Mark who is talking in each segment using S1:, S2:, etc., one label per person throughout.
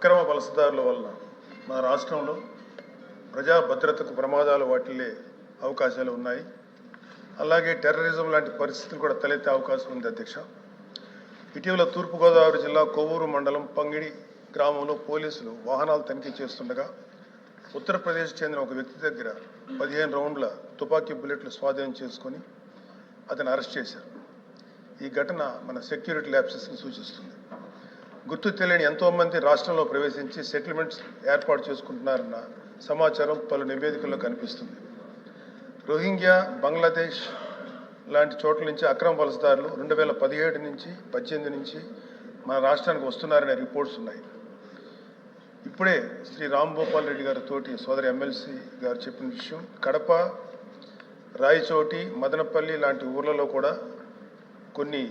S1: అక్రమ వలసదారుల వలన మన రాష్ట్రంలో ప్రజా భద్రతకు ప్రమాదాలు వాటిల్లే అవకాశాలు ఉన్నాయి. అలాగే టెర్రరిజం లాంటి పరిస్థితులు కూడా తలెత్తే అవకాశం ఉంది అధ్యక్ష. ఇటీవల తూర్పుగోదావరి జిల్లా కొవ్వూరు మండలం పంగిడి గ్రామంలో పోలీసులు వాహనాలు తనిఖీ చేస్తుండగా ఉత్తరప్రదేశ్ చెందిన ఒక వ్యక్తి దగ్గర 15 రౌండ్ల తుపాకీ బుల్లెట్లు స్వాధీనం చేసుకొని అతను అరెస్ట్ చేశారు. ఈ ఘటన మన సెక్యూరిటీ ల్యాప్సెస్ని సూచిస్తుంది. గుర్తు తెలియని ఎంతోమంది రాష్ట్రంలో ప్రవేశించి సెటిల్మెంట్స్ ఏర్పాటు చేసుకుంటున్నారన్న సమాచారం పలు నివేదికల్లో కనిపిస్తుంది. రోహింగ్యా, బంగ్లాదేశ్ లాంటి చోట్ల నుంచి అక్రమ వలసదారులు 2017 నుంచి 18 నుంచి మన రాష్ట్రానికి వస్తున్నారనే రిపోర్ట్స్ ఉన్నాయి. ఇప్పుడే శ్రీ రాంభూపాల్ రెడ్డి గారి తోటి సోదరి ఎమ్మెల్సీ గారు చెప్పిన విషయం, కడప, రాయచోటి, మదనపల్లి లాంటి ఊర్లలో కూడా కొన్ని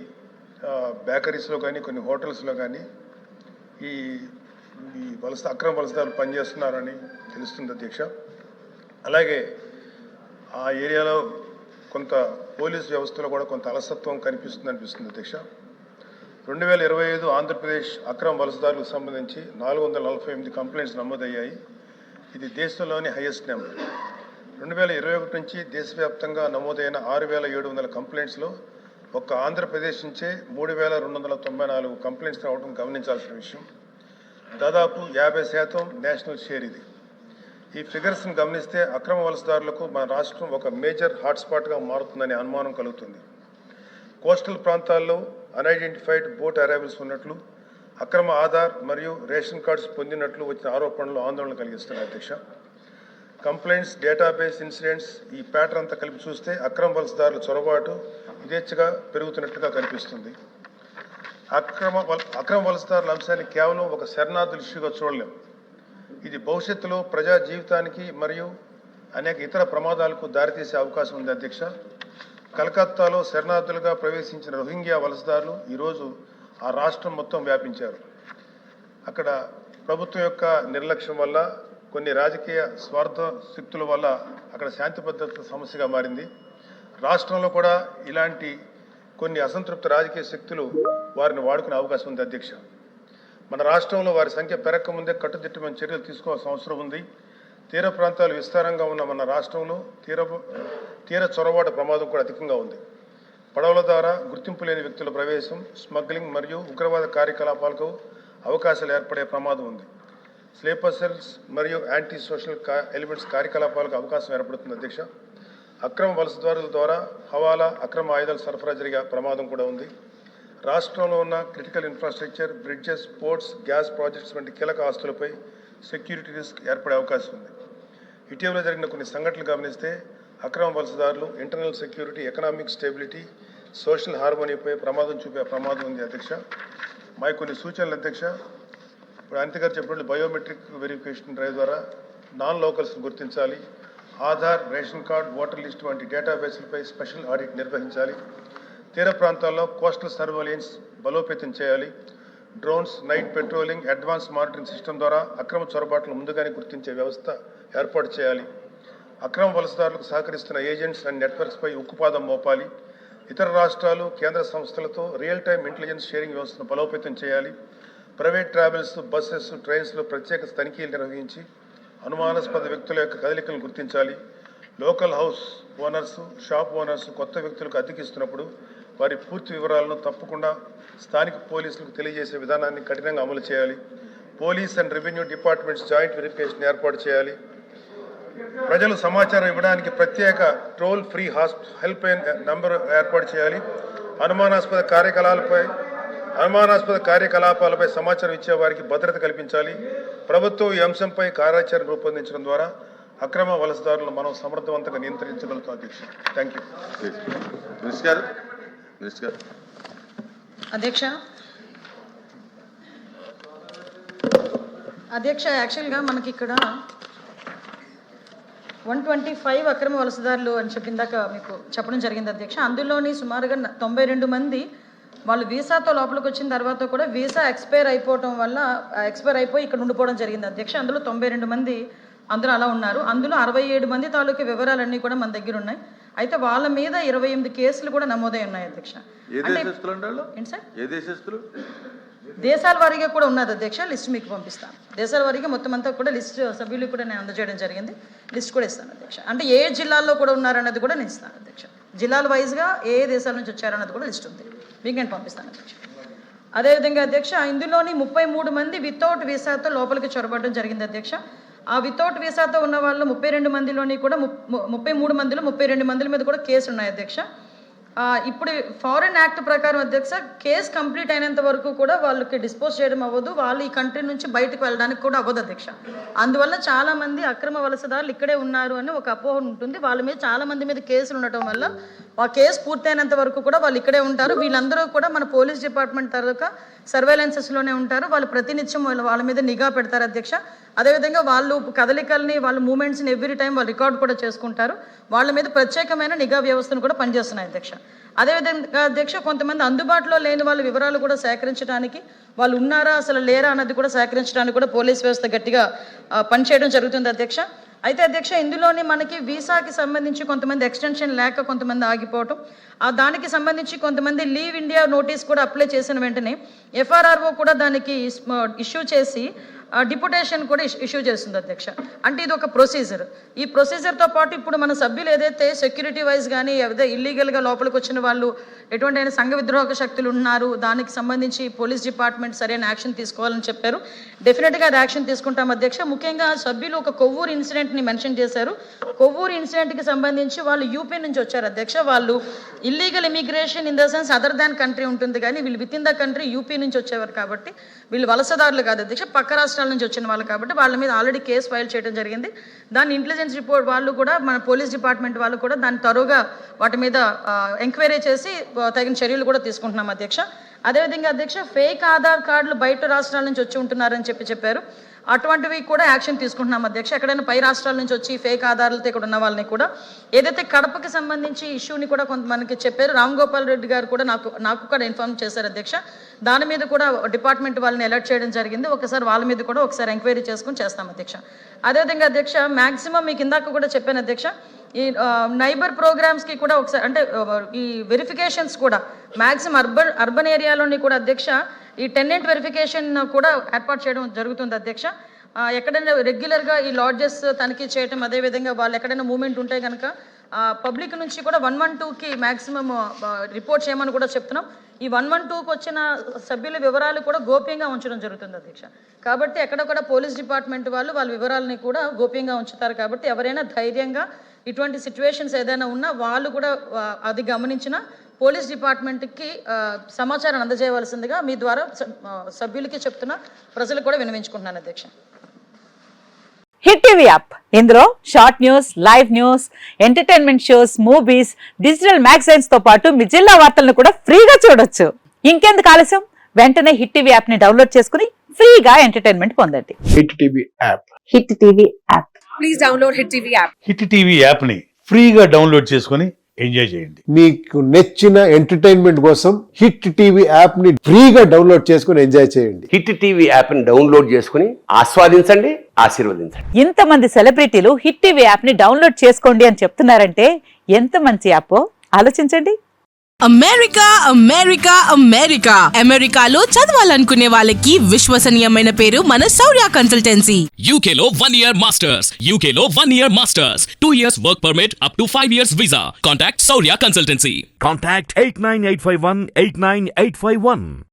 S1: బేకరీస్లో కానీ కొన్ని హోటల్స్లో కానీ ఈ అక్రమ వలసదారులు పనిచేస్తున్నారని తెలుస్తుంది అధ్యక్ష. అలాగే ఆ ఏరియాలో కొంత పోలీసు వ్యవస్థలో కూడా కొంత అలసత్వం అనిపిస్తుంది అధ్యక్ష. 2025 ఆంధ్రప్రదేశ్ అక్రమ వలసదారులకు సంబంధించి 448 కంప్లైంట్స్ నమోదయ్యాయి. ఇది దేశంలోని హైయెస్ట్ నెంబర్. 2021 నుంచి దేశవ్యాప్తంగా నమోదైన 6700 కంప్లైంట్స్లో ఒక్క ఆంధ్రప్రదేశ్ నుంచే 3294 కంప్లైంట్స్ రావడం గమనించాల్సిన విషయం. దాదాపు 50% నేషనల్ షేర్ ఇది. ఈ ఫిగర్స్ని గమనిస్తే అక్రమ వలసదారులకు మన రాష్ట్రం ఒక మేజర్ హాట్స్పాట్గా మారుతుందనే అనుమానం కలుగుతుంది. కోస్టల్ ప్రాంతాల్లో అన్ఐడెంటిఫైడ్ బోట్ అరైవల్స్ ఉన్నట్లు, అక్రమ ఆధార్ మరియు రేషన్ కార్డ్స్ పొందినట్లు వచ్చిన ఆరోపణలు ఆందోళన కలిగిస్తున్నాయి అధ్యక్ష. కంప్లైంట్స్, డేటాబేస్, ఇన్సిడెంట్స్, ఈ ప్యాటర్న్ అంతా కలిపి చూస్తే అక్రమ వలసదారుల చొరబాటు యథేచ్ఛగా పెరుగుతున్నట్లుగా కనిపిస్తుంది. అక్రమ వలసదారుల అంశాన్ని కేవలం ఒక శరణార్థుల ఇష్యూగా చూడలేం. ఇది భవిష్యత్తులో ప్రజా జీవితానికి మరియు అనేక ఇతర ప్రమాదాలకు దారితీసే అవకాశం ఉంది అధ్యక్ష. కలకత్తాలో శరణార్థులుగా ప్రవేశించిన రోహింగ్యా వలసదారులు ఈరోజు ఆ రాష్ట్రం మొత్తం వ్యాపించారు. అక్కడ ప్రభుత్వం యొక్క నిర్లక్ష్యం వల్ల, కొన్ని రాజకీయ స్వార్థ శక్తుల వల్ల అక్కడ శాంతి భద్రత సమస్యగా మారింది. రాష్ట్రంలో కూడా ఇలాంటి కొన్ని అసంతృప్త రాజకీయ శక్తులు వారిని వాడుకునే అవకాశం ఉంది అధ్యక్ష. మన రాష్ట్రంలో వారి సంఖ్య పెరగకముందే కట్టుదిట్టమైన చర్యలు తీసుకోవాల్సిన అవసరం ఉంది. తీర ప్రాంతాలు విస్తారంగా ఉన్న మన రాష్ట్రంలో తీర చొరబాటు ప్రమాదం కూడా అధికంగా ఉంది. పడవల ద్వారా గుర్తింపు లేని వ్యక్తుల ప్రవేశం, స్మగ్లింగ్ మరియు ఉగ్రవాద కార్యకలాపాలకు అవకాశాలు ఏర్పడే ప్రమాదం ఉంది. స్లీపర్ సెల్స్ మరియు యాంటీ సోషల్ ఎలిమెంట్స్ కార్యకలాపాలకు అవకాశం ఏర్పడుతుంది అధ్యక్ష. అక్రమ వలసదారుల ద్వారా హవాలా, అక్రమ ఆయుధాల సరఫరా జరిగే ప్రమాదం కూడా ఉంది. రాష్ట్రంలో ఉన్న critical infrastructure, bridges, ports, gas projects వంటి కీలక ఆస్తులపై సెక్యూరిటీ రిస్క్ ఏర్పడే అవకాశం ఉంది. ఇటీవల జరిగిన కొన్ని సంఘటనలు గమనిస్తే అక్రమ వలసదారులు internal security, economic stability, social హార్మోనీపై ప్రమాదం చూపే ప్రమాదం ఉంది అధ్యక్ష. మా కొన్ని సూచనలు అధ్యక్ష, ఇప్పుడు అనిత గారు చెప్పినట్లు బయోమెట్రిక్ వెరిఫికేషన్ డ్రైవ్ ద్వారా నాన్ లోకల్స్ని గుర్తించాలి. Aadhaar, ration card, voter list వంటి డేటాబేస్లపై స్పెషల్ ఆడిట్ నిర్వహించాలి. తీర ప్రాంతాల్లో కోస్టల్ సర్వేలెన్స్ బలోపేతం చేయాలి. Drones, night patrolling, advance monitoring system ద్వారా అక్రమ చొరబాట్లను ముందుగానే గుర్తించే వ్యవస్థ ఏర్పాటు చేయాలి. అక్రమ వలసదారులకు సహకరిస్తున్న ఏజెంట్స్ అండ్ నెట్వర్క్స్పై ఉక్కుపాదం మోపాలి. ఇతర రాష్ట్రాలు, కేంద్ర సంస్థలతో రియల్ టైమ్ ఇంటెలిజెన్స్ షేరింగ్ వ్యవస్థను బలోపేతం చేయాలి. ప్రైవేట్ ట్రావెల్స్, బస్సెస్, ట్రైన్స్లో ప్రత్యేక తనిఖీలు నిర్వహించి అనుమానాస్పద వ్యక్తుల యొక్క కదలికలను గుర్తించాలి. Local house owners, shop owners కొత్త వ్యక్తులకు అద్దెకిస్తున్నప్పుడు వారి పూర్తి వివరాలను తప్పకుండా స్థానిక పోలీసులకు తెలియజేసే విధానాన్ని కఠినంగా అమలు చేయాలి. Police and revenue departments joint verification ఏర్పాటు చేయాలి. ప్రజలు సమాచారం ఇవ్వడానికి ప్రత్యేక toll free help line number ఏర్పాటు చేయాలి. అనుమానాస్పద కార్యకలాపాలపై సమాచారం ఇచ్చే వారికి భద్రత కల్పించాలి. ప్రభుత్వం ఈ అంశంపై కార్యాచరణ రూపొందించడం ద్వారా అక్రమ వలసదారులను మనం సమర్థవంతంగా నియంత్రించగలుగుతాం అధ్యక్ష. Thank you.
S2: అధ్యక్ష, యాక్చువల్గా మనకి ఇక్కడ 125 అక్రమ వలసదారులు అని చెప్పిందాక మీకు చెప్పడం జరిగింది అధ్యక్ష. అందులోని సుమారుగా 92 మంది వాళ్ళు వీసాతో లోపలికి వచ్చిన తర్వాత కూడా వీసా ఎక్స్పైర్ అయిపోయి ఇక్కడ ఉండిపోవడం జరిగింది అధ్యక్ష. అందులో 92 మంది అందులో అలా ఉన్నారు. అందులో 67 మంది తాలూకు వివరాలన్నీ కూడా మన దగ్గర ఉన్నాయి. అయితే వాళ్ళ మీద 28 కేసులు కూడా నమోదై ఉన్నాయి అధ్యక్ష.
S3: ఏ దేశస్తులు అంటారు?
S2: ఏంటి సార్?
S3: ఏ దేశస్తులు?
S2: దేశాల వారీగా కూడా ఉన్నది అధ్యక్ష, లిస్ట్ మీకు పంపిస్తాను. దేశాల వారీగా మొత్తం అంతా కూడా లిస్ట్ సభ్యులకు కూడా నేను అందజేయడం జరిగింది. లిస్ట్ కూడా ఇస్తాను అధ్యక్ష. అంటే ఏ జిల్లాల్లో కూడా ఉన్నారన్నది కూడా నేను ఇస్తాను అధ్యక్ష. జిల్లాల వైజ్గా ఏ దేశాల నుంచి వచ్చారన్నది కూడా లిస్ట్ ఉంది, మీకు నేను పంపిస్తాను అధ్యక్ష. అదేవిధంగా అధ్యక్ష, ఇందులోని 33 మంది వితౌట్ వీసాతో లోపలికి చొరబడడం జరిగింది అధ్యక్ష. ఆ వితౌట్ వీసాతో ఉన్న వాళ్ళు 32 మందిలోని కూడా 33 మందిలో 32 మంది మీద కూడా కేసులు ఉన్నాయి అధ్యక్ష. ఇప్పుడు ఫారెన్ యాక్ట్ ప్రకారం అధ్యక్ష కేసు కంప్లీట్ అయినంత వరకు కూడా వాళ్ళకి డిస్పోజ్ చేయడం అవ్వదు, వాళ్ళు ఈ కంట్రీ నుంచి బయటకు వెళ్ళడానికి కూడా అవ్వదు అధ్యక్ష. అందువల్ల చాలామంది అక్రమ వలసదారులు ఇక్కడే ఉన్నారు అని ఒక అపోహ ఉంటుంది. వాళ్ళ మీద చాలామంది మీద కేసులు ఉండటం వల్ల ఆ కేసు పూర్తయినంత వరకు కూడా వాళ్ళు ఇక్కడే ఉంటారు. వీళ్ళందరూ కూడా మన పోలీస్ డిపార్ట్మెంట్ తరఫున సర్వేలెన్సెస్లోనే ఉంటారు. వాళ్ళు ప్రతినిత్యం వాళ్ళ మీద నిఘా పెడతారు అధ్యక్ష. అదేవిధంగా వాళ్ళు కదలికల్ని, వాళ్ళ మూమెంట్స్ని ఎవ్రీ టైం వాళ్ళు రికార్డ్ కూడా చేసుకుంటారు. వాళ్ళ మీద ప్రత్యేకమైన నిఘా వ్యవస్థను కూడా పనిచేస్తున్నాయి అధ్యక్ష. అదేవిధంగా అధ్యక్ష, కొంతమంది అందుబాటులో లేని వాళ్ళ వివరాలు కూడా సేకరించడానికి, వాళ్ళు ఉన్నారా అసలు లేరా అన్నది కూడా సేకరించడానికి కూడా పోలీస్ వ్యవస్థ గట్టిగా పనిచేయడం జరుగుతుంది అధ్యక్ష. అయితే అధ్యక్ష, ఇందులోని మనకి వీసాకి సంబంధించి కొంతమంది ఎక్స్టెన్షన్ లేక కొంతమంది ఆగిపోవటం, దానికి సంబంధించి కొంతమంది లీవ్ ఇండియా నోటీస్ కూడా అప్లై చేసిన వెంటనే FRRO కూడా దానికి ఇష్యూ చేసి డిప్యుటేషన్ కూడా ఇష్యూ చేస్తుంది అధ్యక్ష. అంటే ఇది ఒక ప్రొసీజర్. ఈ ప్రొసీజర్తో పాటు ఇప్పుడు మన సభ్యులు ఏదైతే సెక్యూరిటీ వైజ్ కానీ ఏదైతే ఇల్లీగల్గా లోపలికి వచ్చిన వాళ్ళు ఎటువంటి సంఘ విద్రోహక శక్తులు ఉన్నారు, దానికి సంబంధించి పోలీస్ డిపార్ట్మెంట్ సరైన యాక్షన్ తీసుకోవాలని చెప్పారు. డెఫినెట్గా అది యాక్షన్ తీసుకుంటాం అధ్యక్ష. ముఖ్యంగా సభ్యులు ఒక కొవ్వూరు ఇన్సిడెంట్ని మెన్షన్ చేశారు. కొవ్వూరు ఇన్సిడెంట్కి సంబంధించి వాళ్ళు యూపీ నుంచి వచ్చారు అధ్యక్ష. వాళ్ళు illegal immigration in the sense other than country ఉంటుంది, కానీ వీళ్ళు with in the country UP నుంచి వచ్చేవారు కాబట్టి వీళ్ళు వలసదారులు కాదు అధ్యక్ష, పక్క రాష్ట్రాల నుంచి వచ్చిన వాళ్ళు కాబట్టి వాళ్ళ మీద ఆల్రెడీ కేసు ఫైల్ చేయడం జరిగింది. దాని ఇంటెలిజెన్స్ రిపోర్ట్ వాళ్ళు కూడా, మన పోలీస్ డిపార్ట్మెంట్ వాళ్ళు కూడా దాన్ని తరువుగా వాటి మీద ఎంక్వైరీ చేసి తగిన చర్యలు కూడా తీసుకుంటున్నాం అధ్యక్ష. అదేవిధంగా అధ్యక్ష, ఫేక్ ఆధార్ కార్డులు బయట రాష్ట్రాల నుంచి వచ్చి ఉంటున్నారని చెప్పారు. అటువంటివి కూడా యాక్షన్ తీసుకుంటున్నాం అధ్యక్ష. ఎక్కడైనా పై రాష్ట్రాల నుంచి వచ్చి ఫేక్ ఆధారాలతో ఇక్కడ ఉన్న వాళ్ళని కూడా, ఏదైతే కడపకి సంబంధించి ఇష్యూని కూడా కొంత మనకి చెప్పారు, రామ్ గోపాల్ రెడ్డి గారు కూడా నాకు కూడా ఇన్ఫార్మ్ చేశారు అధ్యక్ష. దాని మీద కూడా డిపార్ట్మెంట్ వాళ్ళని అలర్ట్ చేయడం జరిగింది. ఒకసారి వాళ్ళ మీద కూడా ఒకసారి ఎంక్వైరీ చేసుకుని చేస్తాం అధ్యక్ష. అదేవిధంగా అధ్యక్ష, మ్యాక్సిమం మీకు ఇందాక కూడా చెప్పాను అధ్యక్ష, ఈ నైబర్ ప్రోగ్రామ్స్కి కూడా ఒకసారి అంటే ఈ వెరిఫికేషన్స్ కూడా మ్యాక్సిమం అర్బన్ ఏరియాలోని కూడా అధ్యక్ష ఈ టెనెంట్ వెరిఫికేషన్ కూడా ఏర్పాటు చేయడం జరుగుతుంది అధ్యక్ష. ఎక్కడైనా రెగ్యులర్గా ఈ లాడ్జెస్ తనిఖీ చేయటం, అదేవిధంగా వాళ్ళు ఎక్కడైనా మూవ్మెంట్ ఉంటే కనుక పబ్లిక్ నుంచి కూడా 112కి మ్యాక్సిమం రిపోర్ట్ చేయమని కూడా చెప్తున్నాం. ఈ 112కి వచ్చిన సభ్యుల వివరాలు కూడా గోప్యంగా ఉంచడం జరుగుతుంది అధ్యక్ష. కాబట్టి ఎక్కడొక్కడ పోలీస్ డిపార్ట్మెంట్ వాళ్ళు వాళ్ళ వివరాలని కూడా గోప్యంగా ఉంచుతారు. కాబట్టి ఎవరైనా ధైర్యంగా ఇటువంటి సిచ్యువేషన్స్ ఏదైనా ఉన్నా వాళ్ళు కూడా అది గమనించిన పోలీస్ డిపార్ట్మెంట్కి సమాచారం అందజేయవలసిందిగా మీ ద్వారా సభ్యులకి చెప్తున్నా, ప్రజలకు కూడా విన్నవించుకుంటున్నాను అధ్యక్ష.
S3: హిట్ టీవీ యాప్, ఇందులో short news, live news, entertainment shows, movies, digital magazines తో పాటు మీ జిల్లా వార్తలను కూడా ఫ్రీగా చూడొచ్చు. ఇంకెందుకు ఆలస్యం, వెంటనే హిట్ టీవీ యాప్ ని డౌన్లోడ్ చేసుకుని ఫ్రీగా ఎంటర్టైన్మెంట్ పొందండి.
S4: Hit TV app.
S3: Hit TV app.
S5: Please download hit TV app.
S6: Hit TV app ని ఫ్రీగా డౌన్లోడ్ చేసుకుని ఎంజాయ్ చేయండి.
S4: మీకు నచ్చిన ఎంటర్టైన్మెంట్ కోసం హిట్ టీవీ యాప్ ని ఫ్రీగా డౌన్లోడ్ చేసుకుని ఎంజాయ్ చేయండి.
S7: హిట్ టీవీ యాప్ ని డౌన్లోడ్ చేసుకుని ఆస్వాదించండి, ఆశీర్వదించండి.
S3: ఇంతమంది సెలబ్రిటీలు హిట్ టీవీ యాప్ ని డౌన్లోడ్ చేసుకోండి అని చెప్తున్నారంటే ఎంత మంచి యాప్ ఆలోచించండి.
S5: అమెరికా అమెరికా అమెరికా అమెరికాలో చదవాలనుకునే వాళ్ళకి విశ్వసనీయమైన పేరు మన శౌర్య కన్సల్టెన్సీ.
S8: UK లో 1 year masters, UK లో 1 year masters, 2 years work permit up to 5 years visa. Contact Saurya Consultancy.
S9: Contact 89851 89851.